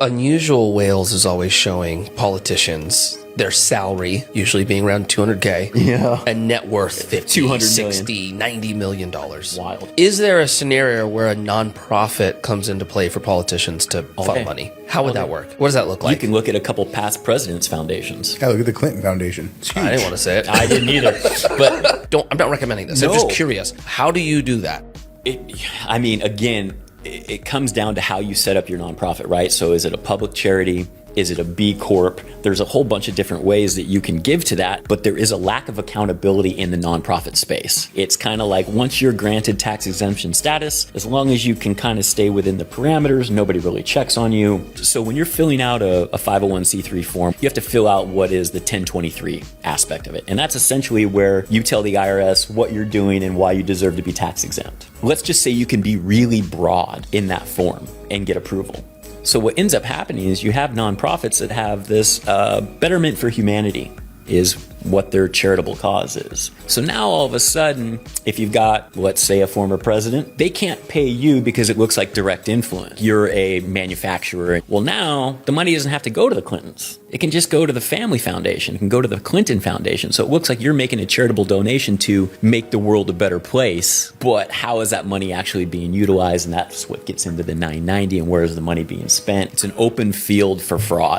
Unusual Whales is always showing politicians their salary usually being around 200K and net worth 50, 200 60, 90 million dollars. Wild. Is there a scenario where a nonprofit comes into play for politicians to fund money? How would that work? What does that look like? You can look at a couple past presidents' foundations. Yeah, look at the Clinton Foundation. It's huge. I didn't want to say it. I didn't either. But I'm not recommending this. I'm No. just curious. How do you do that? It comes down to how you set up your nonprofit, right? So is it a public charity? Is it a B Corp? There's a whole bunch of different ways that you can give to that, but there is a lack of accountability in the nonprofit space. It's kind of like once you're granted tax exemption status, as long as you can kind of stay within the parameters, nobody really checks on you. So when you're filling out a 501c3 form, you have to fill out what is the 1023 aspect of it. And that's essentially where you tell the IRS what you're doing and why you deserve to be tax exempt. Let's just say you can be really broad in that form and get approval. So what ends up happening is you have nonprofits that have this betterment for humanity is what their charitable cause is. So now all of a sudden, if you've got, let's say, a former president, they can't pay you because it looks like direct influence. You're a manufacturer. Well, now the money doesn't have to go to the Clintons. It can just go to the family foundation. It can go to the Clinton Foundation. So it looks like you're making a charitable donation to make the world a better place. But how is that money actually being utilized? And that's what gets into the 990 and where is the money being spent? It's an open field for fraud.